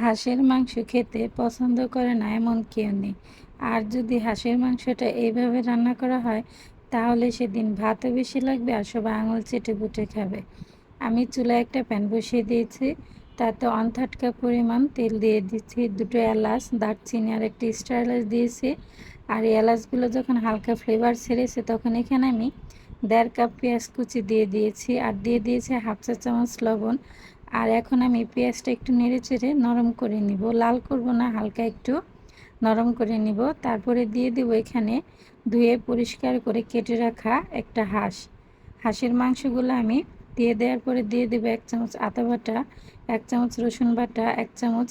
হাঁসের মাংস খেতে পছন্দ করে না এমন কেউ নেই। আর যদি হাঁসের মাংসটা এইভাবে রান্না করা হয় তাহলে সেদিন ভাতও বেশি লাগবে আর সবাই আঙুল চেটে পুটে খাবে। আমি চুলায় একটা প্যান বসিয়ে দিয়েছি, তাতে 1/3 কাপ পরিমাণ তেল দিয়ে দিচ্ছি, 2টো এলাচ, দারচিনি আর একটি স্টার এলাচ দিয়েছি। আর এই এলাচগুলো যখন হালকা ফ্লেভার ছেড়েছে তখন এখানে আমি 1.5 কাপ পেঁয়াজ কুচি দিয়ে দিয়েছি আর দিয়ে দিয়েছি 1/2 চা চামচ লবণ। আর এখন আমি পেঁয়াজটা একটু নেড়ে চেড়ে নরম করে নিব, লাল করব না, হালকা একটু নরম করে নিব। তারপরে দিয়ে দেব এখানে ধুয়ে পরিষ্কার করে কেটে রাখা একটা হাঁসের মাংসগুলো আমি দিয়ে দেওয়ার পরে দিয়ে দেবো 1 চামচ আদা বাটা, 1 চামচ রসুন বাটা, 1 চামচ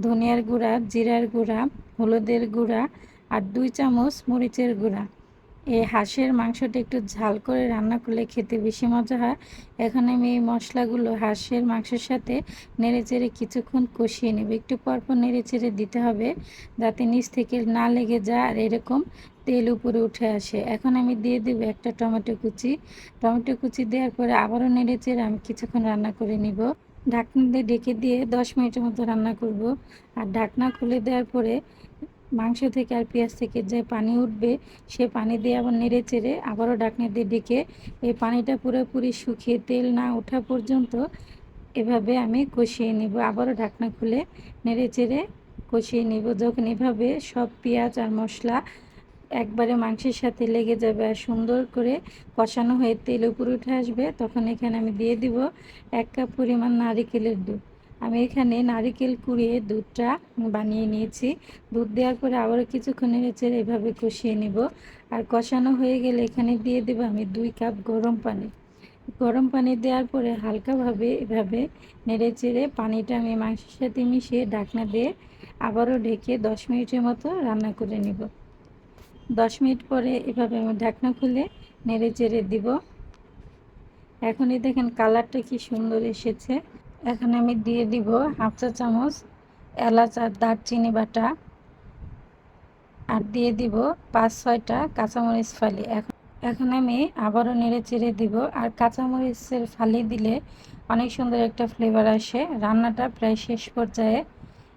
ধনিয়ার গুঁড়া, জিরার গুঁড়া, হলুদের গুঁড়া আর 2 চামচ মরিচের গুঁড়া। এই হাঁসের মাংসটা একটু ঝাল করে রান্না করলে খেতে বেশি মজা হয়। এখন আমি এই মশলাগুলো হাঁসের মাংসের সাথে নেড়েচেড়ে কিছুক্ষণ কষিয়ে নেব। একটু পরপর নেড়েচেড়ে দিতে হবে যাতে নিচ থেকে না লেগে যায় আর এরকম তেল উপরে উঠে আসে। এখন আমি দিয়ে দেব একটা টমেটো কুচি দেওয়ার পরে আবারও নেড়েচেড়ে আমি কিছুক্ষণ রান্না করে নিব। ঢাকনা দিয়ে ঢেকে দিয়ে 10 মিনিটের মতো রান্না করব। আর ঢাকনা খুলে দেওয়ার পরে মাংস থেকে আর পেঁয়াজ থেকে যে পানি উঠবে সে পানি দিয়ে আবার নেড়ে চেড়ে আবারও ঢাকনা দিয়ে ঢেকে এই পানিটা পুরোপুরি শুকিয়ে তেল না ওঠা পর্যন্ত এভাবে আমি কষিয়ে নিব। আবারও ঢাকনা খুলে নেড়ে চেড়ে কষিয়ে নিব। যখন এভাবে সব পেঁয়াজ আর মশলা একবারে মাংসের সাথে লেগে যাবে আর সুন্দর করে কষানো হয়ে তেল উপরে উঠে আসবে তখন এখানে আমি দিয়ে দিব 1 কাপ পরিমাণ নারিকেলের দুধ। আমি এখানে নারিকেল কুড়িয়ে দুধটা বানিয়ে নিয়েছি। দুধ দেওয়ার পরে আবারও কিছুক্ষণ নেড়েচেড়ে এভাবে কষিয়ে নিব। আর কষানো হয়ে গেলে এখানে দিয়ে দেব আমি 2 কাপ গরম পানি দেওয়ার পরে হালকাভাবে এভাবে নেড়েচেড়ে পানিটা আমি মাংসের সাথে মিশিয়ে ঢাকনা দিয়ে আবারও ঢেকে 10 মিনিটের মতো রান্না করে নিব। 10 মিনিট পরে এভাবে আমি ঢাকনা খুলে নেড়ে চেড়ে দিব। এখনই দেখেন কালারটা কি সুন্দর এসেছে। এখন আমি দিয়ে দিব 1/2 চা চামচ এলাচ আর দারচিনি বাটা আর দিয়ে দিব 5-6টা কাঁচামরিচ ফালি। এখন আমি আবারও নেড়ে চেড়ে দিব। আর কাঁচামরিচের ফালি দিলে অনেক সুন্দর একটা ফ্লেভার আসে। রান্নাটা প্রায় শেষ পর্যায়ে।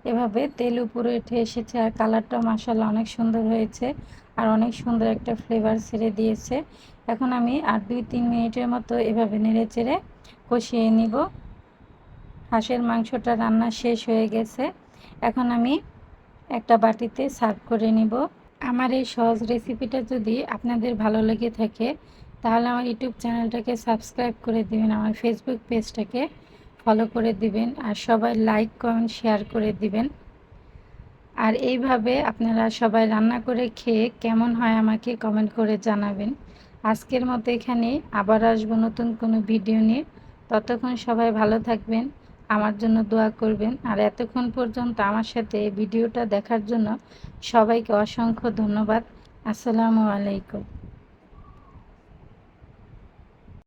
এভাবে তেল উপরে উঠে এসেছে আর কালারটা মাশাআল্লাহ অনেক সুন্দর হয়েছে আর অনেক সুন্দর একটা ফ্লেভার ছেড়ে দিয়েছে। এখন আমি আর 2-3 মিনিটের মতো এভাবে নেড়ে চেড়ে কষিয়ে নিব। হাঁসের মাংসটা রান্না শেষ হয়ে গেছে। এখন আমি একটা বাটিতে সার্ভ করে নিব। আমার এই সহজ রেসিপিটা যদি আপনাদের ভালো লেগে থাকে তাহলে আমার ইউটিউব চ্যানেলটাকে সাবস্ক্রাইব করে দিবেন, আমার ফেসবুক পেজটাকে ফলো করে দিবেন আর সবাই লাইক কমেন্ট শেয়ার করে দিবেন। আর এইভাবে আপনারা সবাই রান্না করে খেয়ে কেমন হয় আমাকে কমেন্ট করে জানাবেন। আজকের মতো এখানে আবার আসবো নতুন কোনো ভিডিও নিয়ে। ততক্ষণ সবাই ভালো থাকবেন, আমার জন্য দোয়া করবেন। আর এতক্ষণ পর্যন্ত আমার সাথে এই ভিডিওটা দেখার জন্য সবাইকে অসংখ্য ধন্যবাদ। আসসালামু আলাইকুম।